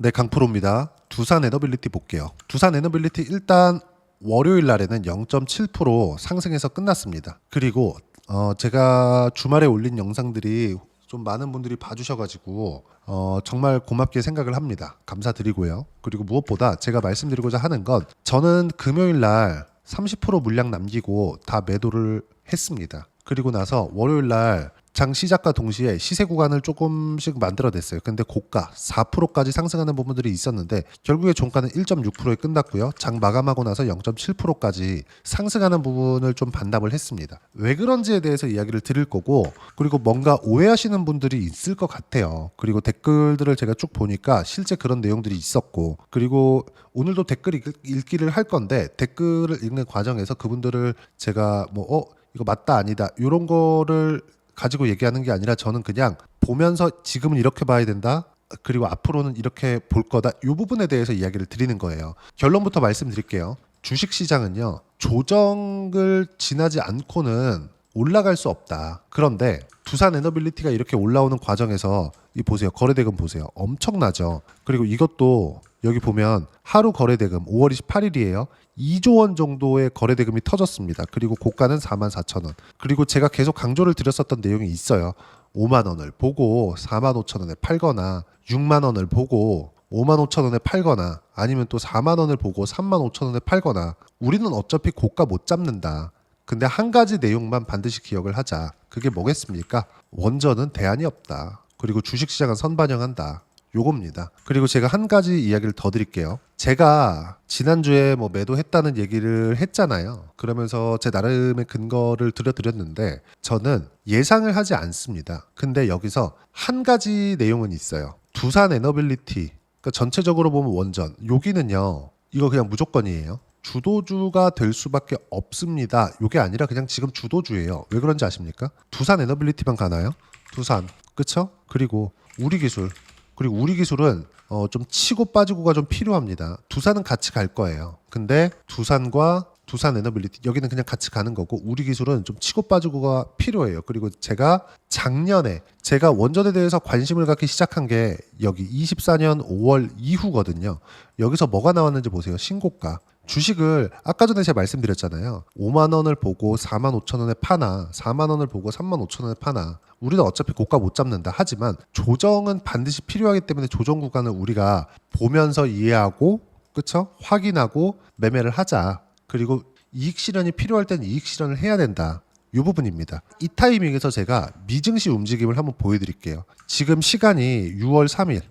네, 강프로입니다. 두산 에너빌리티 볼게요. 두산 에너빌리티 일단 월요일 날에는 0.7% 상승해서 끝났습니다. 그리고 제가 주말에 올린 영상들이 좀 많은 분들이 봐주셔가지고 정말 고맙게 생각을 합니다. 감사드리고요. 그리고 무엇보다 제가 말씀드리고자 하는 건 저는 금요일 날 30% 물량 남기고 다 매도를 했습니다. 그리고 나서 월요일 날 장 시작과 동시에 시세 구간을 조금씩 만들어냈어요. 근데 고가 4%까지 상승하는 부분들이 있었는데 결국에 종가는 1.6%에 끝났고요. 장 마감하고 나서 0.7%까지 상승하는 부분을 좀 반납을 했습니다. 왜 그런지에 대해서 이야기를 드릴 거고, 그리고 뭔가 오해하시는 분들이 있을 것 같아요. 그리고 댓글들을 제가 쭉 보니까 실제 그런 내용들이 있었고, 그리고 오늘도 댓글 읽기를 할 건데 댓글을 읽는 과정에서 그분들을 제가 이거 맞다 아니다 이런 거를 가지고 얘기하는 게 아니라 저는 그냥 보면서 지금은 이렇게 봐야 된다. 그리고 앞으로는 이렇게 볼 거다. 이 부분에 대해서 이야기를 드리는 거예요. 결론부터 말씀드릴게요. 주식시장은요. 조정을 지나지 않고는 올라갈 수 없다. 그런데 두산 에너빌리티가 이렇게 올라오는 과정에서 이 보세요. 거래대금 보세요. 엄청나죠. 그리고 이것도 여기 보면 하루 거래대금 5월 28일이에요. 2조 원 정도의 거래대금이 터졌습니다. 그리고 고가는 44,000원. 그리고 제가 계속 강조를 드렸었던 내용이 있어요. 5만 원을 보고 4만 5천 원에 팔거나 6만 원을 보고 5만 5천 원에 팔거나 아니면 또 4만 원을 보고 3만 5천 원에 팔거나 우리는 어차피 고가 못 잡는다. 근데 한 가지 내용만 반드시 기억을 하자. 그게 뭐겠습니까? 원전은 대안이 없다. 그리고 주식시장은 선반영한다. 요겁니다. 그리고 제가 한 가지 이야기를 더 드릴게요. 제가 지난주에 매도했다는 얘기를 했잖아요. 그러면서 제 나름의 근거를 들려드렸는데 저는 예상을 하지 않습니다. 근데 여기서 한 가지 내용은 있어요. 두산 에너빌리티, 그러니까 전체적으로 보면 원전, 여기는요. 이거 그냥 무조건이에요. 주도주가 될 수밖에 없습니다. 이게 아니라 그냥 지금 주도주예요. 왜 그런지 아십니까? 두산 에너빌리티만 가나요? 두산, 그쵸? 그리고 우리 기술은 좀 치고 빠지고가 좀 필요합니다. 두산은 같이 갈 거예요. 근데 두산과 두산 에너빌리티 여기는 그냥 같이 가는 거고 우리 기술은 좀 치고 빠지고가 필요해요. 그리고 제가 작년에 제가 원전에 대해서 관심을 갖기 시작한 게 여기 24년 5월 이후거든요. 여기서 뭐가 나왔는지 보세요. 신고가. 주식을 아까 전에 제가 말씀드렸잖아요. 5만 원을 보고 4만 5천 원에 파나 4만 원을 보고 3만 5천 원에 파나 우리는 어차피 고가 못 잡는다. 하지만 조정은 반드시 필요하기 때문에 조정 구간을 우리가 보면서 이해하고 그쵸? 확인하고 매매를 하자. 그리고 이익 실현이 필요할 때는 이익 실현을 해야 된다. 이 부분입니다. 이 타이밍에서 제가 미증시 움직임을 한번 보여드릴게요. 지금 시간이 6월 3일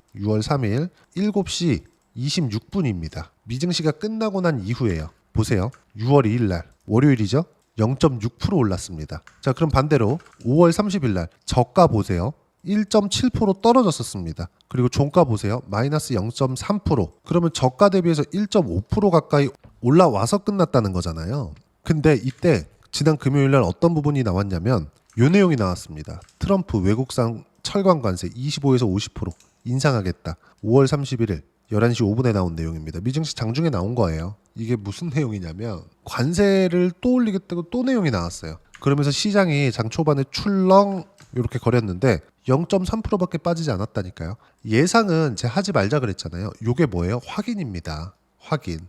7시 26분입니다. 미증시가 끝나고 난 이후에요. 보세요. 6월 2일 날 월요일이죠. 0.6% 올랐습니다. 자, 그럼 반대로 5월 30일 날 저가 보세요. 1.7% 떨어졌었습니다. 그리고 종가 보세요. 마이너스 0.3%. 그러면 저가 대비해서 1.5% 가까이 올라와서 끝났다는 거잖아요. 근데 이때 지난 금요일 날 어떤 부분이 나왔냐면 요 내용이 나왔습니다. 트럼프 외국산 철강 관세 25에서 50% 인상하겠다. 5월 31일 11시 5분에 나온 내용입니다. 미증시 장중에 나온 거예요. 이게 무슨 내용이냐면 관세를 또 올리겠다고 또 내용이 나왔어요. 그러면서 시장이 장 초반에 출렁 이렇게 거렸는데 0.3%밖에 빠지지 않았다니까요. 예상은 제가 하지 말자 그랬잖아요. 이게 뭐예요? 확인입니다. 확인.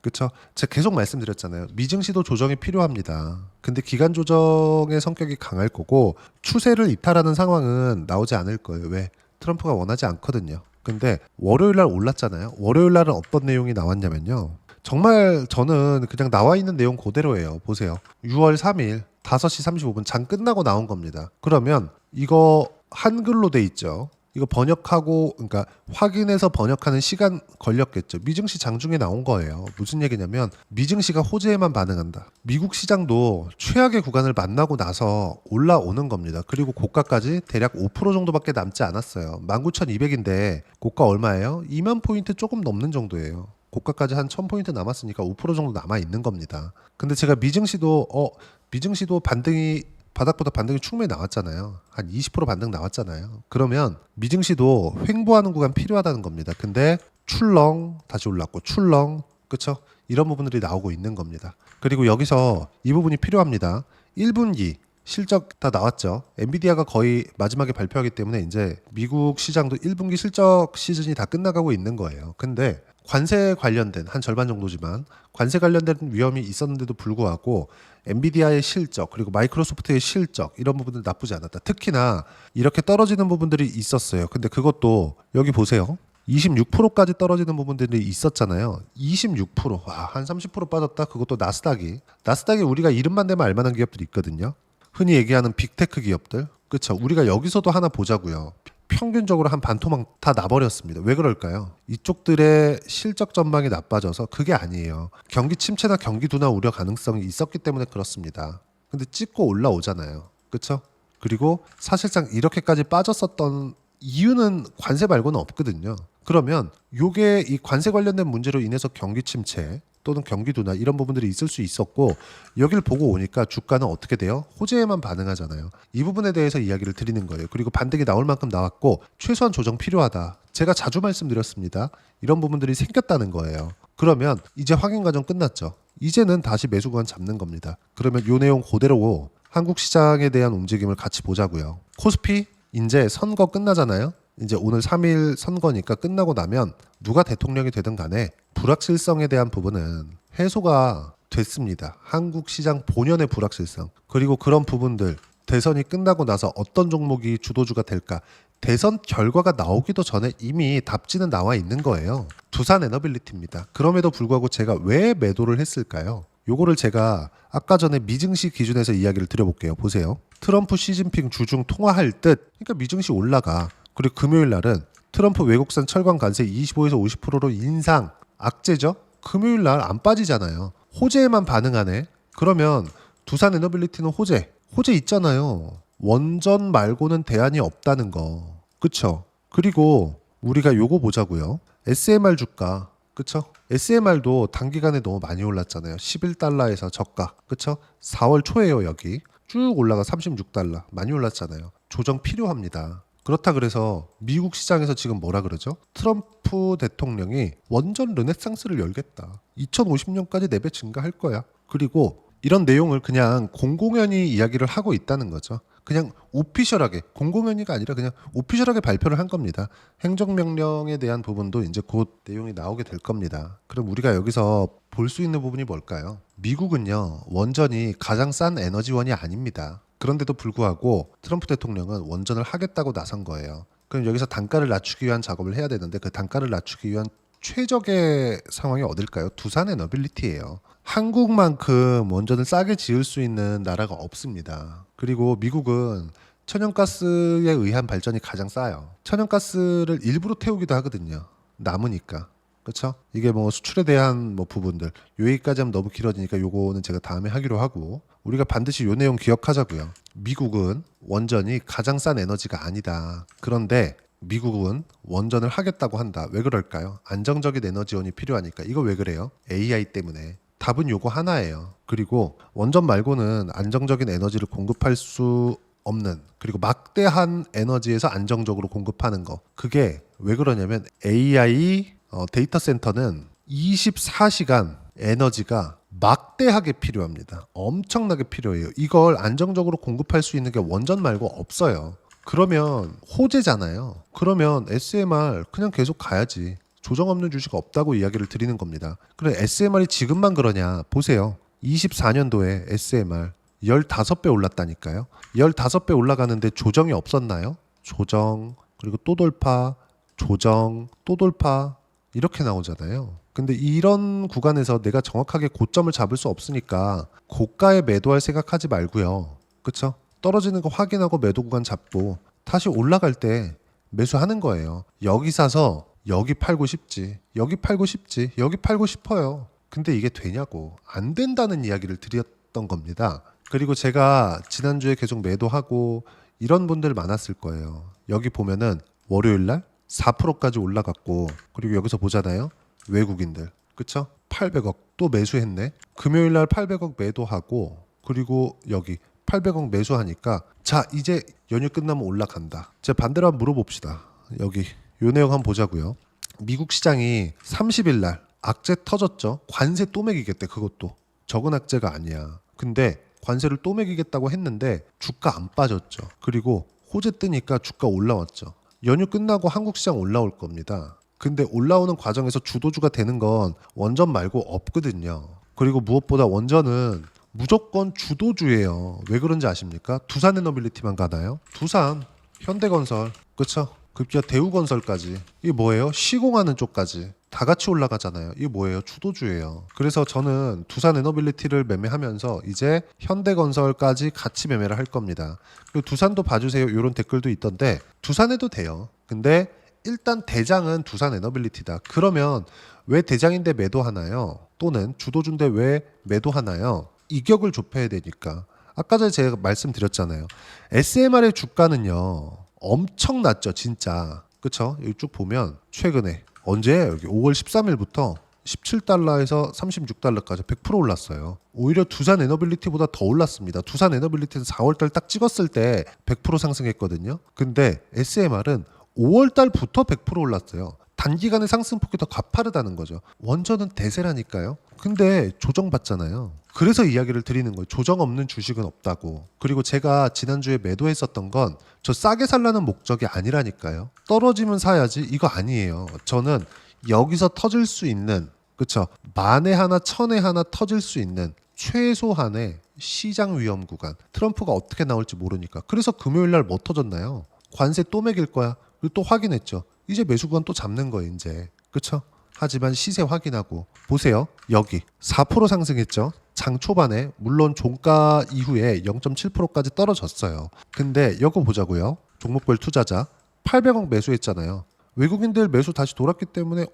그쵸? 제가 계속 말씀드렸잖아요. 미증시도 조정이 필요합니다. 근데 기간 조정의 성격이 강할 거고 추세를 이탈하는 상황은 나오지 않을 거예요. 왜? 트럼프가 원하지 않거든요. 근데 월요일 날 올랐잖아요. 월요일 날은 어떤 내용이 나왔냐면요. 정말 저는 그냥 나와 있는 내용 그대로예요. 보세요. 6월 3일 5시 35분 장 끝나고 나온 겁니다. 그러면 이거 한글로 돼 있죠. 이거 번역하고 그러니까 확인해서 번역하는 시간 걸렸겠죠. 미증시 장중에 나온 거예요. 무슨 얘기냐면 미증시가 호재에만 반응한다. 미국 시장도 최악의 구간을 만나고 나서 올라오는 겁니다. 그리고 고가까지 대략 5% 정도밖에 남지 않았어요. 19,200인데 고가 얼마예요? 2만 포인트 조금 넘는 정도예요. 고가까지 한 1000포인트 남았으니까 5% 정도 남아 있는 겁니다. 근데 제가 미증시도 반등이 바닥보다 반등이 충분히 나왔잖아요. 한 20% 반등 나왔잖아요. 그러면 미증시도 횡보하는 구간 필요하다는 겁니다. 근데 출렁 다시 올랐고 출렁 그쵸? 이런 부분들이 나오고 있는 겁니다. 그리고 여기서 이 부분이 필요합니다. 1분기 실적 다 나왔죠. 엔비디아가 거의 마지막에 발표하기 때문에 이제 미국 시장도 1분기 실적 시즌이 다 끝나가고 있는 거예요. 근데 관세 관련된 한 절반 정도지만 관세 관련된 위험이 있었는데도 불구하고 엔비디아의 실적 그리고 마이크로소프트의 실적 이런 부분들 나쁘지 않았다. 특히나 이렇게 떨어지는 부분들이 있었어요. 근데 그것도 여기 보세요. 26%까지 떨어지는 부분들이 있었잖아요. 26%. 와, 한 30% 빠졌다. 그것도 나스닥이 우리가 이름만 대면 알만한 기업들이 있거든요. 흔히 얘기하는 빅테크 기업들. 그렇죠. 우리가 여기서도 하나 보자고요. 평균적으로 한 반토막 다 나버렸습니다. 왜 그럴까요? 이쪽들의 실적 전망이 나빠져서 그게 아니에요. 경기 침체나 경기 둔화 우려 가능성이 있었기 때문에 그렇습니다. 근데 찍고 올라오잖아요. 그렇죠? 그리고 사실상 이렇게까지 빠졌었던 이유는 관세 말고는 없거든요. 그러면 요게 이 관세 관련된 문제로 인해서 경기 침체 또는 경기 둔화 이런 부분들이 있을 수 있었고 여기를 보고 오니까 주가는 어떻게 돼요? 호재에만 반응하잖아요. 이 부분에 대해서 이야기를 드리는 거예요. 그리고 반등이 나올 만큼 나왔고 최소한 조정 필요하다. 제가 자주 말씀드렸습니다. 이런 부분들이 생겼다는 거예요. 그러면 이제 확인 과정 끝났죠. 이제는 다시 매수 구간 잡는 겁니다. 그러면 요 내용 그대로 한국 시장에 대한 움직임을 같이 보자고요. 코스피 이제 선거 끝나잖아요. 이제 오늘 3일 선거니까 끝나고 나면 누가 대통령이 되든 간에 불확실성에 대한 부분은 해소가 됐습니다. 한국 시장 본연의 불확실성 그리고 그런 부분들 대선이 끝나고 나서 어떤 종목이 주도주가 될까 대선 결과가 나오기도 전에 이미 답지는 나와 있는 거예요. 두산 에너빌리티입니다. 그럼에도 불구하고 제가 왜 매도를 했을까요? 요거를 제가 아까 전에 미증시 기준에서 이야기를 드려볼게요. 보세요. 트럼프 시진핑 주중 통화할 듯 그러니까 미증시 올라가. 그리고 금요일 날은 트럼프 외국산 철강 관세 25에서 50%로 인상 악재죠. 금요일 날 안 빠지잖아요. 호재에만 반응하네. 그러면 두산 에너빌리티는 호재 있잖아요. 원전 말고는 대안이 없다는 거. 그쵸? 그리고 우리가 요거 보자고요. SMR 주가. 그쵸? SMR도 단기간에 너무 많이 올랐잖아요. 11달러에서 저가. 그쵸? 4월 초에요, 여기. 쭉 올라가 36달러. 많이 올랐잖아요. 조정 필요합니다. 그렇다 그래서 미국 시장에서 지금 뭐라 그러죠? 트럼프 대통령이 원전 르네상스를 열겠다. 2050년까지 내배 증가할 거야. 그리고 이런 내용을 그냥 공공연히 이야기를 하고 있다는 거죠. 그냥 오피셜하게 공공연히가 아니라 그냥 오피셜하게 발표를 한 겁니다. 행정명령에 대한 부분도 이제 곧 내용이 나오게 될 겁니다. 그럼 우리가 여기서 볼 수 있는 부분이 뭘까요? 미국은요 원전이 가장 싼 에너지원이 아닙니다. 그런데도 불구하고 트럼프 대통령은 원전을 하겠다고 나선 거예요. 그럼 여기서 단가를 낮추기 위한 작업을 해야 되는데 그 단가를 낮추기 위한 최적의 상황이 어딜까요? 두산 에너빌리티예요. 한국만큼 원전을 싸게 지을 수 있는 나라가 없습니다. 그리고 미국은 천연가스에 의한 발전이 가장 싸요. 천연가스를 일부러 태우기도 하거든요. 남으니까. 그렇죠? 이게 뭐 수출에 대한 뭐 부분들 요 얘기까지 하면 너무 길어지니까 요거는 제가 다음에 하기로 하고 우리가 반드시 요 내용 기억하자고요. 미국은 원전이 가장 싼 에너지가 아니다. 그런데 미국은 원전을 하겠다고 한다. 왜 그럴까요? 안정적인 에너지원이 필요하니까. 이거 왜 그래요? AI 때문에. 답은 요거 하나예요. 그리고 원전 말고는 안정적인 에너지를 공급할 수 없는 그리고 막대한 에너지에서 안정적으로 공급하는 거. 그게 왜 그러냐면 AI 데이터 센터는 24시간 에너지가 막대하게 필요합니다. 엄청나게 필요해요. 이걸 안정적으로 공급할 수 있는 게 원전 말고 없어요. 그러면 호재잖아요. 그러면 SMR 그냥 계속 가야지. 조정 없는 주식 없다고 이야기를 드리는 겁니다. 그래 SMR이 지금만 그러냐 보세요. 24년도에 SMR 15배 올랐다니까요. 15배 올라가는데 조정이 없었나요? 조정 그리고 또 돌파 조정 또 돌파 이렇게 나오잖아요. 근데 이런 구간에서 내가 정확하게 고점을 잡을 수 없으니까 고가에 매도할 생각하지 말고요. 그쵸? 떨어지는 거 확인하고 매도 구간 잡고 다시 올라갈 때 매수하는 거예요. 여기 사서 여기 팔고 싶지. 여기 팔고 싶지. 여기 팔고 싶어요. 근데 이게 되냐고. 안 된다는 이야기를 드렸던 겁니다. 그리고 제가 지난주에 계속 매도하고 이런 분들 많았을 거예요. 여기 보면은 월요일 날 4%까지 올라갔고 그리고 여기서 보잖아요. 외국인들. 그쵸? 800억 또 매수했네. 금요일 날 800억 매도하고 그리고 여기 800억 매수하니까 자 이제 연휴 끝나면 올라간다. 제가 반대로 한번 물어봅시다. 여기 요 내용 한번 보자고요. 미국 시장이 30일 날 악재 터졌죠. 관세 또 매기겠대. 그것도 적은 악재가 아니야. 근데 관세를 또 매기겠다고 했는데 주가 안 빠졌죠. 그리고 호재 뜨니까 주가 올라왔죠. 연휴 끝나고 한국 시장 올라올 겁니다. 근데 올라오는 과정에서 주도주가 되는 건 원전 말고 없거든요. 그리고 무엇보다 원전은 무조건 주도주예요. 왜 그런지 아십니까? 두산에너빌리티만 가나요? 두산, 현대건설, 그쵸? 급기야 대우건설까지. 이게 뭐예요? 시공하는 쪽까지 다 같이 올라가잖아요. 이게 뭐예요? 주도주예요. 그래서 저는 두산에너빌리티를 매매하면서 이제 현대건설까지 같이 매매를 할 겁니다. 그리고 두산도 봐주세요. 이런 댓글도 있던데 두산에도 돼요. 근데 일단 대장은 두산에너빌리티다. 그러면 왜 대장인데 매도하나요? 또는 주도주인데 왜 매도하나요? 이격을 좁혀야 되니까. 아까 전에 제가 말씀드렸잖아요. SMR의 주가는요 엄청 낮죠 진짜. 그쵸? 여기 쭉 보면 최근에 언제예요? 여기 5월 13일부터 17달러에서 36달러까지 100% 올랐어요. 오히려 두산 에너빌리티보다 더 올랐습니다. 두산 에너빌리티는 4월달 딱 찍었을 때 100% 상승했거든요. 근데 SMR은 5월달부터 100% 올랐어요. 단기간의 상승폭이 더 가파르다는 거죠. 원전은 대세라니까요. 근데 조정받잖아요. 그래서 이야기를 드리는 거예요. 조정 없는 주식은 없다고. 그리고 제가 지난주에 매도했었던 건 저 싸게 살라는 목적이 아니라니까요. 떨어지면 사야지 이거 아니에요. 저는 여기서 터질 수 있는, 그쵸, 만에 하나 천에 하나 터질 수 있는 최소한의 시장 위험 구간. 트럼프가 어떻게 나올지 모르니까. 그래서 금요일날 뭐 터졌나요? 관세 또 매길 거야. 그리고 또 확인했죠. 이제 매수 구간 또 잡는 거예요 이제. 그쵸? 하지만 시세 확인하고 보세요. 여기 4% 상승했죠. 장 초반에 물론 종가 이후에 0.7%까지 떨어졌어요. 근데 이거 보자고요. 종목별 투자자 800억 매수했잖아요. 외국인들 매수 다시 돌았기 때문에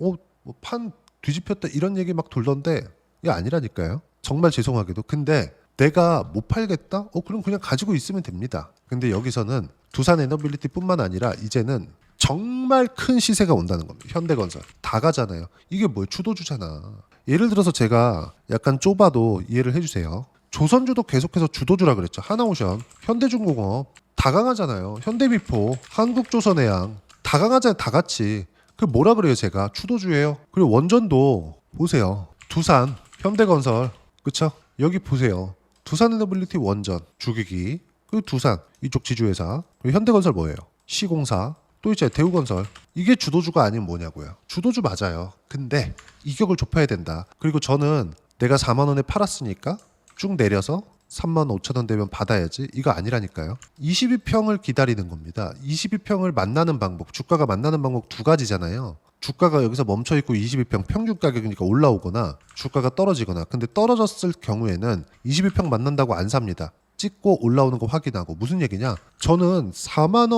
뭐판 뒤집혔다 이런 얘기 막 돌던데 이게 아니라니까요. 정말 죄송하게도. 근데 내가 못 팔겠다? 그럼 그냥 가지고 있으면 됩니다. 근데 여기서는 두산에너빌리티뿐만 아니라 이제는 정말 큰 시세가 온다는 겁니다. 현대건설 다 가잖아요. 이게 뭐예요? 주도주잖아. 예를 들어서 제가 약간 좁아도 이해를 해주세요. 조선주도 계속해서 주도주라 그랬죠. 하나오션, 현대중공업 다 강하잖아요. 현대미포, 한국조선해양 다 강하잖아요. 다 같이. 그 뭐라 그래요 제가? 주도주예요. 그리고 원전도 보세요. 두산, 현대건설, 그쵸? 여기 보세요. 두산에너빌리티 원전, 주기기, 그리고 두산 이쪽 지주회사, 그리고 현대건설 뭐예요? 시공사, 또 이제 대우건설. 이게 주도주가 아니면 뭐냐고요. 주도주 맞아요. 근데 이격을 좁혀야 된다. 그리고 저는 내가 4만 원에 팔았으니까 쭉 내려서 3만 5천 원 되면 받아야지. 이거 아니라니까요. 22평을 기다리는 겁니다. 22평을 만나는 방법, 주가가 만나는 방법 두 가지잖아요. 주가가 여기서 멈춰있고 22평 평균 가격이니까 올라오거나 주가가 떨어지거나. 근데 떨어졌을 경우에는 22평 만난다고 안 삽니다. 찍고 올라오는 거 확인하고. 무슨 얘기냐? 저는 4만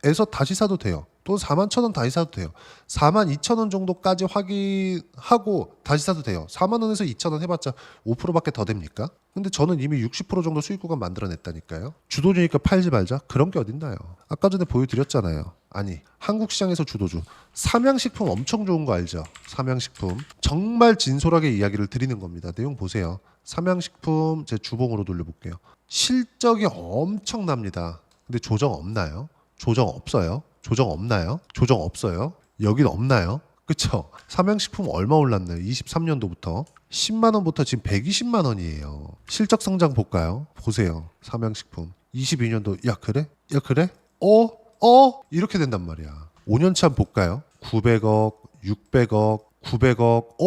원에서 다시 사도 돼요. 또 4만 1천 원 다시 사도 돼요. 4만 2천 원 정도까지 확인하고 다시 사도 돼요. 4만 원에서 2천 원 해봤자 5%밖에 더 됩니까? 근데 저는 이미 60% 정도 수익 구간 만들어냈다니까요. 주도주니까 팔지 말자? 그런 게 어딨나요? 아까 전에 보여드렸잖아요. 아니, 한국 시장에서 주도주 삼양식품 엄청 좋은 거 알죠? 삼양식품 정말 진솔하게 이야기를 드리는 겁니다. 내용 보세요. 삼양식품 제 주봉으로 돌려볼게요. 실적이 엄청납니다. 근데 조정 없나요? 조정 없어요. 조정 없나요? 조정 없어요. 여긴 없나요? 그쵸? 삼양식품 얼마 올랐나요? 23년도부터 10만 원부터 지금 120만 원이에요. 실적 성장 볼까요? 보세요. 삼양식품 22년도. 야 그래? 야 그래? 이렇게 된단 말이야. 5년치 한번 볼까요? 900억, 600억, 900억.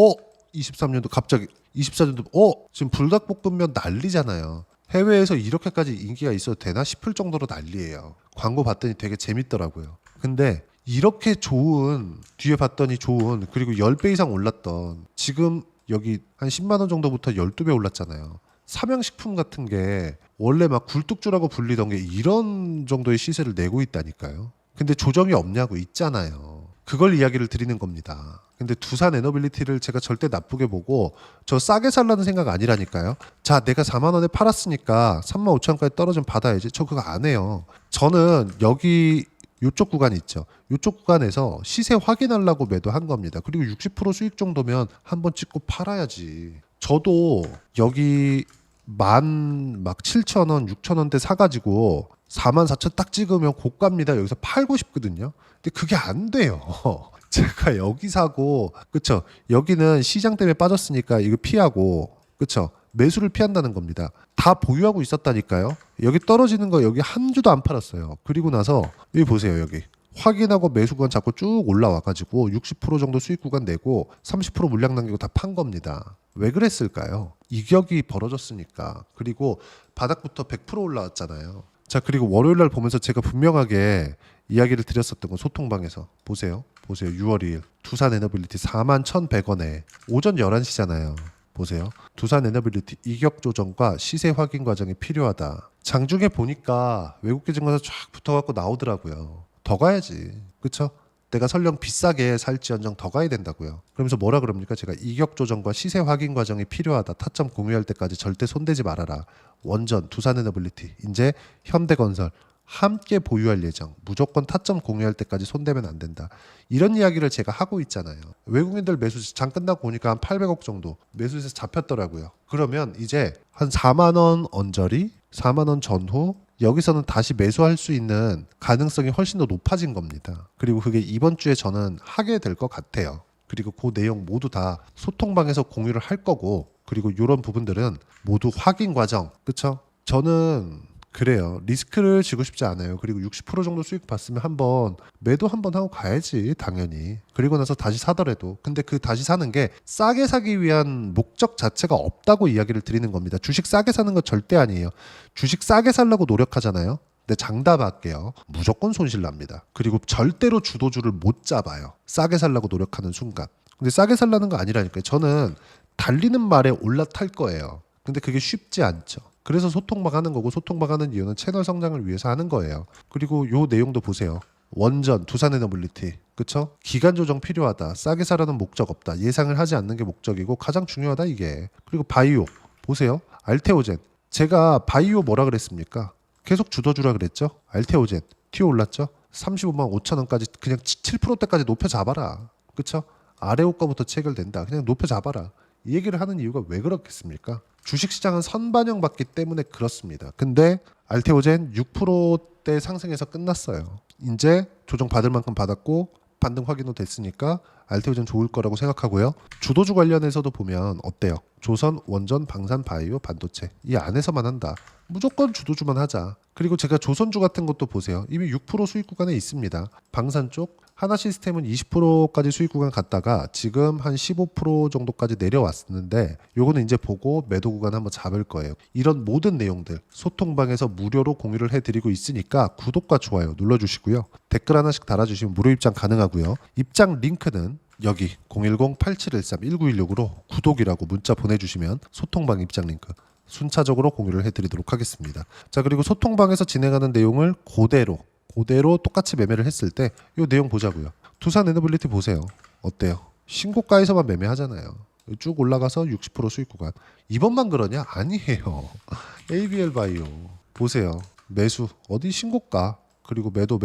23년도 갑자기 24년도. 지금 불닭볶음면 난리잖아요. 해외에서 이렇게까지 인기가 있어도 되나 싶을 정도로 난리예요. 광고 봤더니 되게 재밌더라고요. 근데 이렇게 좋은, 뒤에 봤더니 좋은, 그리고 10배 이상 올랐던, 지금 여기 한 10만 원 정도부터 12배 올랐잖아요. 삼양식품 같은 게 원래 막 굴뚝주라고 불리던 게 이런 정도의 시세를 내고 있다니까요. 근데 조정이 없냐고. 있잖아요. 그걸 이야기를 드리는 겁니다. 근데 두산 에너빌리티를 제가 절대 나쁘게 보고 저 싸게 살라는 생각 아니라니까요. 자, 내가 4만 원에 팔았으니까 3만 5천 원까지 떨어지면 받아야지. 저 그거 안 해요. 저는 여기 요쪽 구간 있죠. 요쪽 구간에서 시세 확인하려고 매도한 겁니다. 그리고 60% 수익 정도면 한번 찍고 팔아야지. 저도 여기 막 7천 원, 6천 원대 사가지고 4만 4천 딱 찍으면 고가입니다. 여기서 팔고 싶거든요. 근데 그게 안 돼요. 제가 여기 사고, 그쵸? 여기는 시장 때문에 빠졌으니까 이거 피하고, 그쵸? 매수를 피한다는 겁니다. 다 보유하고 있었다니까요. 여기 떨어지는 거 여기 한 주도 안 팔았어요. 그리고 나서 여기 보세요. 여기 확인하고 매수 구간 잡고 쭉 올라와가지고 60% 정도 수익 구간 내고 30% 물량 남기고 다 판 겁니다. 왜 그랬을까요? 이격이 벌어졌으니까. 그리고 바닥부터 100% 올라왔잖아요. 자, 그리고 월요일 날 보면서 제가 분명하게 이야기를 드렸었던 건 소통방에서 보세요. 6월 2일 두산 에너빌리티 41,100원에 오전 11시잖아요. 보세요. 두산 에너빌리티 이격 조정과 시세 확인 과정이 필요하다. 장중에 보니까 외국계 증권사 쫙 붙어갖고 나오더라고요. 더 가야지. 그쵸? 내가 설령 비싸게 살지언정 더 가야 된다고요. 그러면서 뭐라 그럽니까? 제가 이격 조정과 시세 확인 과정이 필요하다. 타점 공유할 때까지 절대 손대지 말아라. 원전, 두산에너빌리티, 이제 현대건설 함께 보유할 예정. 무조건 타점 공유할 때까지 손대면 안 된다. 이런 이야기를 제가 하고 있잖아요. 외국인들 매수 장 끝나고 보니까 한 800억 정도 매수에서 잡혔더라고요. 그러면 이제 한 4만 원 언저리, 4만 원 전후 여기서는 다시 매수할 수 있는 가능성이 훨씬 더 높아진 겁니다. 그리고 그게 이번 주에 저는 하게 될 것 같아요. 그리고 그 내용 모두 다 소통방에서 공유를 할 거고, 그리고 이런 부분들은 모두 확인 과정. 그쵸? 저는 그래요. 리스크를 지고 싶지 않아요. 그리고 60% 정도 수익 봤으면 한번 매도 한번 하고 가야지, 당연히. 그리고 나서 다시 사더라도. 근데 그 다시 사는 게 싸게 사기 위한 목적 자체가 없다고 이야기를 드리는 겁니다. 주식 싸게 사는 거 절대 아니에요. 주식 싸게 살려고 노력하잖아요. 근데 장담할게요. 무조건 손실 납니다. 그리고 절대로 주도주를 못 잡아요. 싸게 살려고 노력하는 순간. 근데 싸게 살라는 거 아니라니까요. 저는 달리는 말에 올라탈 거예요. 근데 그게 쉽지 않죠. 그래서 소통방 하는 거고, 소통방 하는 이유는 채널 성장을 위해서 하는 거예요. 그리고 요 내용도 보세요. 원전, 두산에너빌리티, 그쵸? 기간 조정 필요하다. 싸게 사라는 목적 없다. 예상을 하지 않는 게 목적이고 가장 중요하다 이게. 그리고 바이오 보세요. 알테오젠. 제가 바이오 뭐라 그랬습니까? 계속 주도주라 그랬죠? 알테오젠 튀어 올랐죠? 35만 5천 원까지 그냥 7%대까지 높여 잡아라. 그쵸? 아래 호가부터 체결된다. 그냥 높여 잡아라. 이 얘기를 하는 이유가 왜 그렇겠습니까? 주식시장은 선반영받기 때문에 그렇습니다. 근데 알테오젠 6%대 상승해서 끝났어요. 이제 조정 받을 만큼 받았고 반등 확인도 됐으니까 알테오젠 좋을 거라고 생각하고요. 주도주 관련해서도 보면 어때요? 조선, 원전, 방산, 바이오, 반도체 이 안에서만 한다. 무조건 주도주만 하자. 그리고 제가 조선주 같은 것도 보세요. 이미 6% 수익 구간에 있습니다. 방산 쪽 하나시스템은 20%까지 수익 구간 갔다가 지금 한 15% 정도까지 내려왔는데 요거는 이제 보고 매도 구간 한번 잡을 거예요. 이런 모든 내용들 소통방에서 무료로 공유를 해드리고 있으니까 구독과 좋아요 눌러주시고요. 댓글 하나씩 달아주시면 무료 입장 가능하고요. 입장 링크는 여기 010-8713-1916으로 구독이라고 문자 보내주시면 소통방 입장 링크 순차적으로 공유를 해드리도록 하겠습니다. 자, 그리고 소통방에서 진행하는 내용을 그대로 똑같이 매매를 했을 때 이 내용 보자고요. 두산 에너빌리티 보세요. 어때요? 신고가에서만 매매하잖아요. 쭉 올라가서 60% 수익 구간. 이번만 그러냐? 아니에요. ABL 바이오 보세요. 매수 어디 신고가 그리고 매도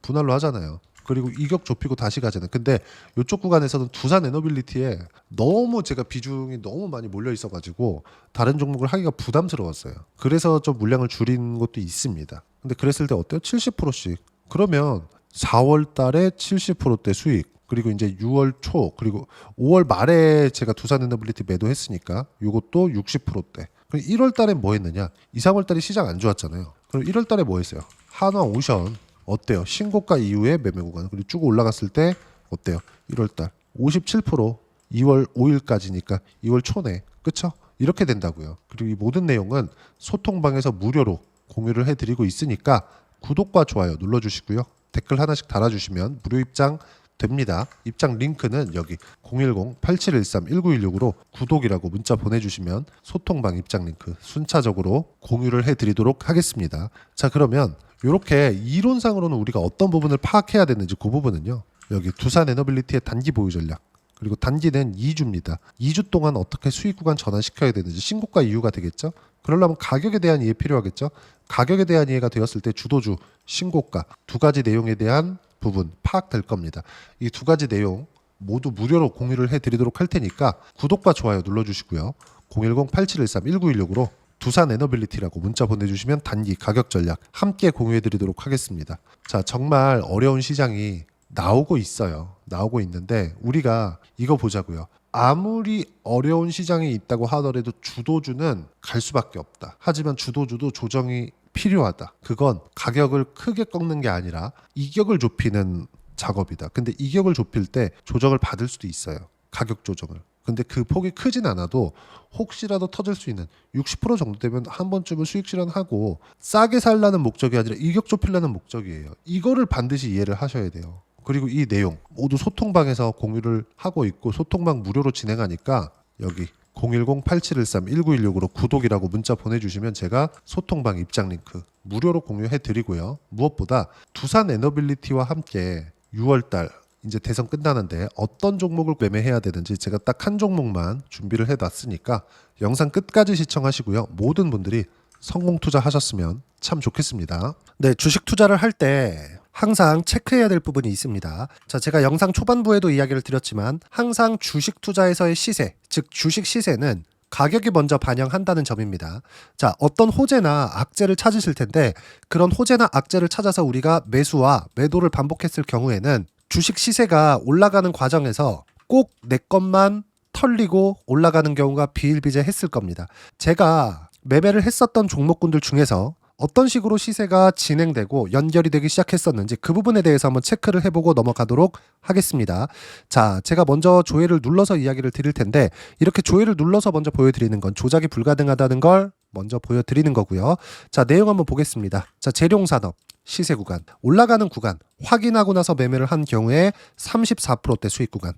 분할로 하잖아요. 그리고 이격 좁히고 다시 가잖아요. 근데 이쪽 구간에서는 두산 에너빌리티에 너무 제가 비중이 너무 많이 몰려 있어가지고 다른 종목을 하기가 부담스러웠어요. 그래서 좀 물량을 줄인 것도 있습니다. 근데 그랬을 때 어때요? 70%씩. 그러면 4월 달에 70%대 수익. 그리고 이제 6월 초 그리고 5월 말에 제가 두산 에너빌리티 매도했으니까 이것도 60%대. 그럼 1월 달에 뭐 했느냐? 2, 3월 달에 시장 안 좋았잖아요. 그럼 1월 달에 뭐 했어요? 한화오션 어때요? 신고가 이후에 매매 구간 그리고 쭉 올라갔을 때 어때요? 1월달 57% 2월 5일까지니까 2월 초네. 그쵸? 이렇게 된다고요. 그리고 이 모든 내용은 소통방에서 무료로 공유를 해드리고 있으니까 구독과 좋아요 눌러주시고요. 댓글 하나씩 달아주시면 무료 입장 됩니다. 입장 링크는 여기 010-8713-1916으로 구독이라고 문자 보내주시면 소통방 입장 링크 순차적으로 공유를 해드리도록 하겠습니다. 자, 그러면 이렇게 이론상으로는 우리가 어떤 부분을 파악해야 되는지 그 부분은요. 여기 두산 에너빌리티의 단기 보유 전략 그리고 단기는 2주입니다. 2주 동안 어떻게 수익 구간 전환시켜야 되는지 신고가 이유가 되겠죠. 그러려면 가격에 대한 이해 필요하겠죠. 가격에 대한 이해가 되었을 때 주도주, 신고가 두 가지 내용에 대한 부분 파악될 겁니다. 이 두 가지 내용 모두 무료로 공유를 해드리도록 할 테니까 구독과 좋아요 눌러주시고요. 010-8713-1916으로 두산 에너빌리티라고 문자 보내주시면 단기 가격 전략 함께 공유해드리도록 하겠습니다. 자, 정말 어려운 시장이 나오고 있어요. 나오고 있는데 우리가 이거 보자고요. 아무리 어려운 시장이 있다고 하더라도 주도주는 갈 수밖에 없다. 하지만 주도주도 조정이 필요하다. 그건 가격을 크게 꺾는 게 아니라 이격을 좁히는 작업이다. 근데 이격을 좁힐 때 조정을 받을 수도 있어요. 가격 조정을. 근데 그 폭이 크진 않아도 혹시라도 터질 수 있는 60% 정도 되면 한 번쯤은 수익 실현하고 싸게 살라는 목적이 아니라 이격 좁히려는 목적이에요. 이거를 반드시 이해를 하셔야 돼요. 그리고 이 내용 모두 소통방에서 공유를 하고 있고 소통방 무료로 진행하니까 여기 010-8713-1916으로 구독이라고 문자 보내주시면 제가 소통방 입장 링크 무료로 공유해 드리고요. 무엇보다 두산 에너빌리티와 함께 6월달 이제 대선 끝나는데 어떤 종목을 매매해야 되는지 제가 딱 한 종목만 준비를 해놨으니까 영상 끝까지 시청하시고요. 모든 분들이 성공 투자하셨으면 참 좋겠습니다. 네, 주식 투자를 할 때 항상 체크해야 될 부분이 있습니다. 자, 제가 영상 초반부에도 이야기를 드렸지만 항상 주식 투자에서의 시세, 즉 주식 시세는 가격이 먼저 반영한다는 점입니다. 자, 어떤 호재나 악재를 찾으실 텐데 그런 호재나 악재를 찾아서 우리가 매수와 매도를 반복했을 경우에는 주식 시세가 올라가는 과정에서 꼭 내 것만 털리고 올라가는 경우가 비일비재했을 겁니다. 제가 매매를 했었던 종목군들 중에서 어떤 식으로 시세가 진행되고 연결이 되기 시작했었는지 그 부분에 대해서 한번 체크를 해보고 넘어가도록 하겠습니다. 자, 제가 먼저 조회를 눌러서 이야기를 드릴 텐데 이렇게 조회를 눌러서 먼저 보여드리는 건 조작이 불가능하다는 걸 먼저 보여드리는 거고요. 자, 내용 한번 보겠습니다. 자, 재룡산업 시세 구간, 올라가는 구간 확인하고 나서 매매를 한 경우에 34%대 수익 구간.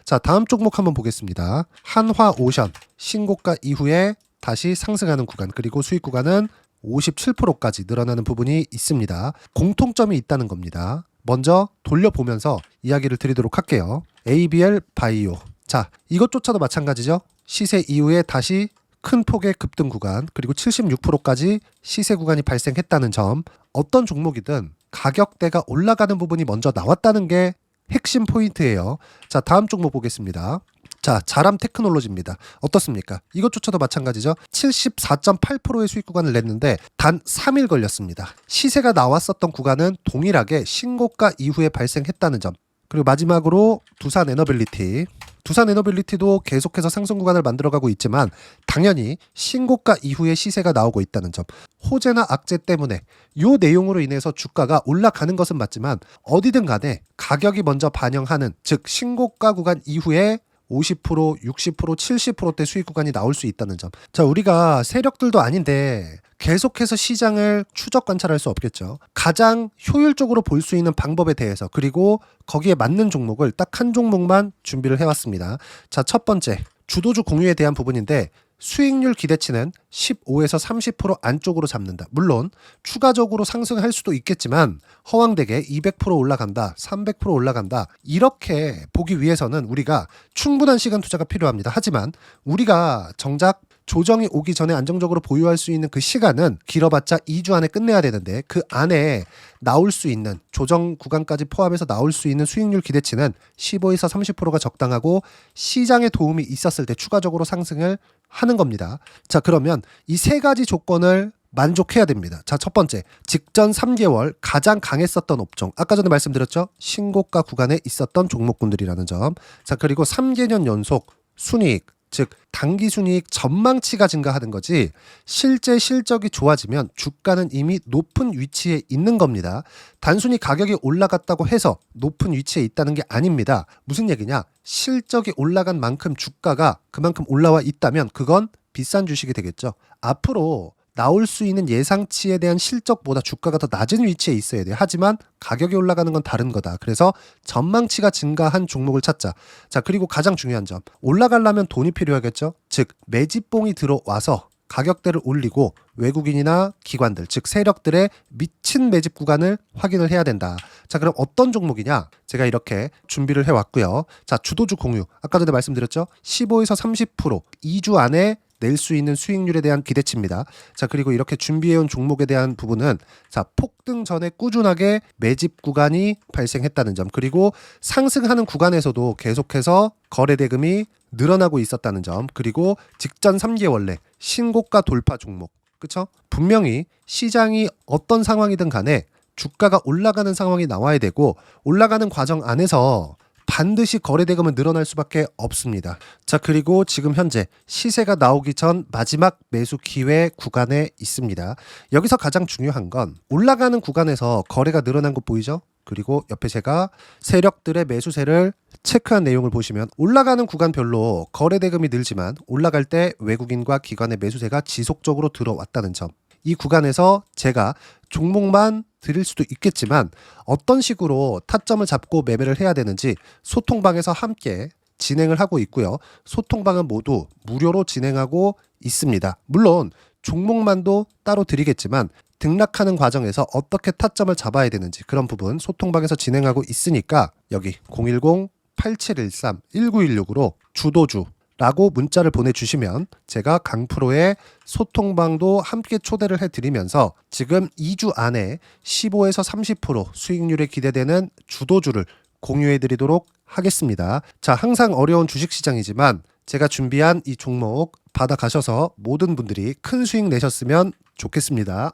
자, 다음 종목 한번 보겠습니다. 한화오션 신고가 이후에 다시 상승하는 구간, 그리고 수익 구간은 57%까지 늘어나는 부분이 있습니다. 공통점이 있다는 겁니다. 먼저 돌려보면서 이야기를 드리도록 할게요. ABL 바이오. 자, 이것조차도 마찬가지죠. 시세 이후에 다시 큰 폭의 급등 구간, 그리고 76%까지 시세 구간이 발생했다는 점. 어떤 종목이든 가격대가 올라가는 부분이 먼저 나왔다는 게 핵심 포인트예요. 자, 다음 종목 보겠습니다. 자, 자람 테크놀로지입니다. 어떻습니까? 이것조차도 마찬가지죠. 74.8%의 수익 구간을 냈는데 단 3일 걸렸습니다. 시세가 나왔었던 구간은 동일하게 신고가 이후에 발생했다는 점. 그리고 마지막으로 두산 에너빌리티. 두산 에너빌리티도 계속해서 상승 구간을 만들어가고 있지만 당연히 신고가 이후에 시세가 나오고 있다는 점. 호재나 악재 때문에 이 내용으로 인해서 주가가 올라가는 것은 맞지만 어디든 간에 가격이 먼저 반영하는, 즉 신고가 구간 이후에 50%, 60%, 70%대 수익 구간이 나올 수 있다는 점. 자, 우리가 세력들도 아닌데 계속해서 시장을 추적 관찰할 수 없겠죠. 가장 효율적으로 볼 수 있는 방법에 대해서, 그리고 거기에 맞는 종목을 딱 한 종목만 준비를 해왔습니다. 자, 첫 번째 주도주 공유에 대한 부분인데 수익률 기대치는 15에서 30% 안쪽으로 잡는다. 물론 추가적으로 상승할 수도 있겠지만 허황되게 200% 올라간다, 300% 올라간다, 이렇게 보기 위해서는 우리가 충분한 시간 투자가 필요합니다. 하지만 우리가 정작 조정이 오기 전에 안정적으로 보유할 수 있는 그 시간은 길어봤자 2주 안에 끝내야 되는데 그 안에 나올 수 있는 조정 구간까지 포함해서 나올 수 있는 수익률 기대치는 15에서 30%가 적당하고 시장에 도움이 있었을 때 추가적으로 상승을 하는 겁니다. 자, 그러면 이 세 가지 조건을 만족해야 됩니다. 자, 첫 번째, 직전 3개월 가장 강했었던 업종. 아까 전에 말씀드렸죠? 신고가 구간에 있었던 종목군들이라는 점. 자, 그리고 3개년 연속 순이익, 즉 단기 순이익 전망치가 증가하는 거지 실제 실적이 좋아지면 주가는 이미 높은 위치에 있는 겁니다. 단순히 가격이 올라갔다고 해서 높은 위치에 있다는 게 아닙니다. 무슨 얘기냐? 실적이 올라간 만큼 주가가 그만큼 올라와 있다면 그건 비싼 주식이 되겠죠. 앞으로 나올 수 있는 예상치에 대한 실적보다 주가가 더 낮은 위치에 있어야 돼요. 하지만 가격이 올라가는 건 다른 거다. 그래서 전망치가 증가한 종목을 찾자. 자, 그리고 가장 중요한 점. 올라가려면 돈이 필요하겠죠. 즉 매집봉이 들어와서 가격대를 올리고 외국인이나 기관들, 즉 세력들의 미친 매집 구간을 확인을 해야 된다. 자, 그럼 어떤 종목이냐? 제가 이렇게 준비를 해왔고요. 자, 주도주 공유. 아까 전에 말씀드렸죠. 15에서 30% 2주 안에 낼 수 있는 수익률에 대한 기대치입니다. 자, 그리고 이렇게 준비해온 종목에 대한 부분은 자, 폭등 전에 꾸준하게 매집 구간이 발생했다는 점, 그리고 상승하는 구간에서도 계속해서 거래 대금이 늘어나고 있었다는 점, 그리고 직전 3개월 내 신고가 돌파 종목. 그쵸? 분명히 시장이 어떤 상황이든 간에 주가가 올라가는 상황이 나와야 되고 올라가는 과정 안에서 반드시 거래 대금은 늘어날 수밖에 없습니다. 자, 그리고 지금 현재 시세가 나오기 전 마지막 매수 기회 구간에 있습니다. 여기서 가장 중요한 건 올라가는 구간에서 거래가 늘어난 거 보이죠? 그리고 옆에 제가 세력들의 매수세를 체크한 내용을 보시면 올라가는 구간별로 거래 대금이 늘지만 올라갈 때 외국인과 기관의 매수세가 지속적으로 들어왔다는 점. 이 구간에서 제가 종목만 드릴 수도 있겠지만 어떤 식으로 타점을 잡고 매매를 해야 되는지 소통방에서 함께 진행을 하고 있고요. 소통방은 모두 무료로 진행하고 있습니다. 물론 종목만도 따로 드리겠지만 등락하는 과정에서 어떻게 타점을 잡아야 되는지 그런 부분 소통방에서 진행하고 있으니까 여기 010-8713-1916으로 주도주 라고 문자를 보내주시면 제가 강프로의 소통방도 함께 초대를 해드리면서 지금 2주 안에 15에서 30% 수익률이 기대되는 주도주를 공유해드리도록 하겠습니다. 자, 항상 어려운 주식시장이지만 제가 준비한 이 종목 받아가셔서 모든 분들이 큰 수익 내셨으면 좋겠습니다.